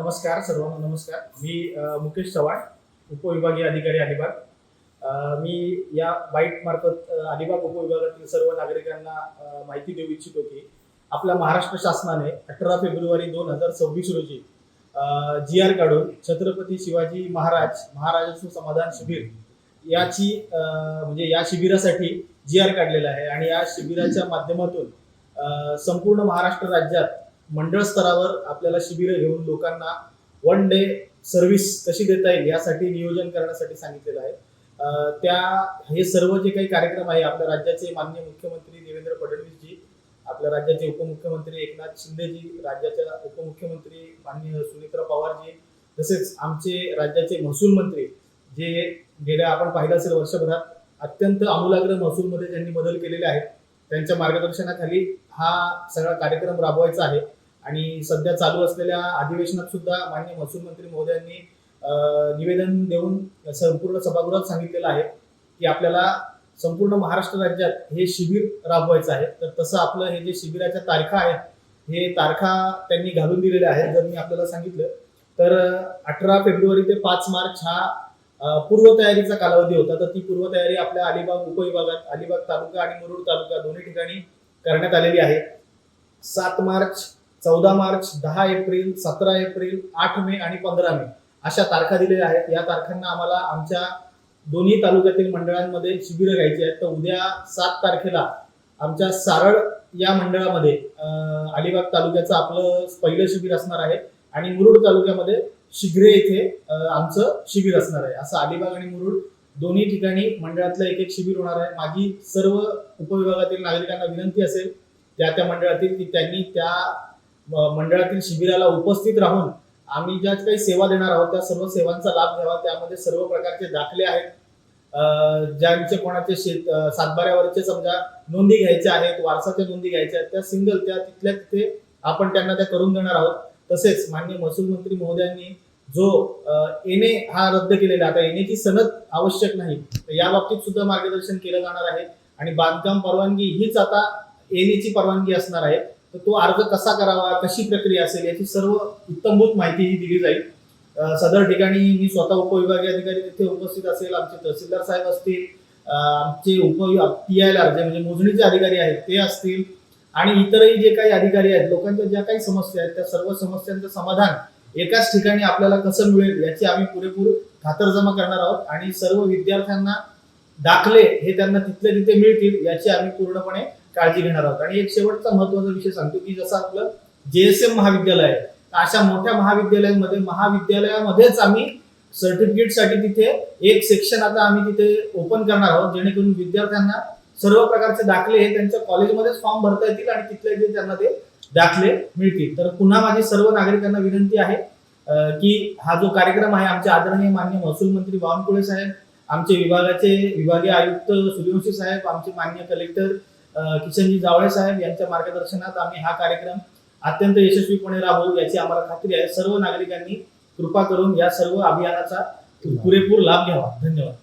नमस्कार सर्वांना नमस्कार. मी मुकेश चव्हाण, उपविभागीय अधिकारी अलिबाग. मी या बाईट मार्फत अलिबाग उपविभागातील सर्व नागरिकांना माहिती देऊ इच्छितो की आपल्या महाराष्ट्र शासनाने 18 फेब्रुवारी 2026 रोजी GR काढून छत्रपती शिवाजी महाराजांचं समाधान शिबिर याची म्हणजे या शिबिरासाठी GR काढलेला आहे आणि या शिबिराच्या माध्यमातून संपूर्ण महाराष्ट्र राज्यात मंडळ स्तरावर आपल्याला शिबिर घेऊन लोकांना वन डे सर्व्हिस कशी देता येईल यासाठी नियोजन करण्यासाठी सांगितलेलं आहे. हे सर्व जे काही कार्यक्रम आहे आपल्या राज्याचे माननीय मुख्यमंत्री देवेंद्र फडणवीसजी, आपल्या राज्याचे उपमुख्यमंत्री एकनाथ शिंदेजी, राज्याच्या उपमुख्यमंत्री माननीय सुनेत्रा पवारजी, तसेच आमचे राज्याचे महसूल मंत्री जे गेल्या आपण पाहिलं असेल वर्षभरात अत्यंत आमूलाग्र महसूलमध्ये ज्यांनी बदल केलेले आहेत, त्यांच्या मार्गदर्शनाखाली हा सगळा कार्यक्रम राबवायचा आहे. आणि सध्या चालू असलेल्या अधिवेशनात सुद्धा माननीय महसूल मंत्री महोदयांनी निवेदन देऊन संपूर्ण सभागृहात सांगितलेलं आहे की आपल्याला संपूर्ण महाराष्ट्र राज्यात हे शिबिर राबवायचं आहे. तर तसं आपलं हे जे शिबिराच्या तारखा आहेत हे तारखा त्यांनी घालून दिलेल्या आहेत. जर मी आपल्याला सांगितलं तर 18 फेब्रुवारी ते 5 मार्च हा पूर्वतयारीचा कालावधी होता. तर ती पूर्वतयारी आपल्या अलिबाग उपविभागात अलिबाग तालुका आणि मुरुड तालुका दोन्ही ठिकाणी करण्यात आलेली आहे. 7 मार्च, 14 मार्च, 10 एप्रिल, 17 एप्रिल, 8 मे आणि 15 मे अशा तारखा दिलेल्या आहेत. या तारखांना आम्हाला आमच्या दोन्ही तालुक्यातील मंडळांमध्ये शिबिरं घ्यायची आहेत. तर उद्या 7 तारखेला आमच्या सारळ या मंडळामध्ये अलिबाग तालुक्याचं आपलं पहिलं शिबिर असणार आहे आणि मुरुड तालुक्यामध्ये शिग्रे इथे आमचं शिबिर असणार आहे. असं अलिबाग आणि मुरुड दोन्ही ठिकाणी मंडळातलं एक शिबिर होणार आहे. माझी सर्व उपविभागातील नागरिकांना विनंती असेल त्या मंडळातील की त्यांनी त्या मंडळातील शिबिराला उपस्थित राहून आम्ही ज्या काही सेवा देणार आहोत त्या सर्व सेवांचा लाभ घ्यावा. त्यामध्ये सर्व प्रकारचे दाखले आहेत. ज्यांचे कोणाचे सातबाऱ्यावरचे समजा नोंदी घ्यायच्या आहेत, वारसाच्या नोंदी घ्यायच्या आहेत, त्या सिंगल त्या तिथल्या तिथे आपण त्यांना त्या करून देणार आहोत. तसेच माननीय महसूल मंत्री महोदयांनी जो एनए हा रद्द केलेला, आता एनएची सनद आवश्यक नाही, तर या बाबतीत सुद्धा मार्गदर्शन केलं जाणार आहे. आणि बांधकाम परवानगी हीच आता एनएची परवानगी असणार आहे. तर तो अर्ज कसा करावा, कशी प्रक्रिया असेल याची सर्व उत्तमभूत माहिती ही दिली जाईल. सदर ठिकाणी मी स्वतः उपविभागीय अधिकारी तिथे उपस्थित असेल, आमचे तहसीलदार साहेब असतील, आमचे PILR जे म्हणजे मोजणीचे अधिकारी आहेत ते असतील आणि इतरही जे काही अधिकारी आहेत, लोकांच्या ज्या काही समस्या आहेत त्या सर्व समस्यांचं समाधान एकाच ठिकाणी आपल्याला कसं मिळेल याची आम्ही पुरेपूर खातरजमा करणार आहोत. आणि सर्व विद्यार्थ्यांना दाखले हे त्यांना तिथले तिथे मिळतील याची आम्ही पूर्णपणे काळजी घेणार आहोत. आणि एक शेवटचा महत्त्वाचा विषय सांगतो की जसं आपलं JSM महाविद्यालय आहे, अशा मोठ्या महाविद्यालयामध्येच आम्ही सर्टिफिकेटसाठी तिथे एक सेक्शन आता आम्ही तिथे ओपन करणार आहोत, जेणेकरून विद्यार्थ्यांना सर्व प्रकारचे दाखले हे त्यांच्या कॉलेजमध्येच फॉर्म भरता येतील आणि तिथले जे त्यांना ते दाखले मिळतील. तर पुन्हा माझी सर्व नागरिकांना विनंती आहे की हा जो कार्यक्रम आहे आमचे आदरणीय माननीय महसूल मंत्री बावनकुळे साहेब, आमचे विभागाचे विभागीय आयुक्त सूर्यवंशी साहेब, आमचे माननीय कलेक्टर किशनजी जावळे साहेब यांच्या मार्गदर्शनात आम्ही हा कार्यक्रम अत्यंत यशस्वीपणे राबवू याची आम्हाला खात्री आहे. सर्व नागरिकांनी कृपा करून या सर्व अभियानाचा पुरेपूर लाभ घ्यावा. धन्यवाद.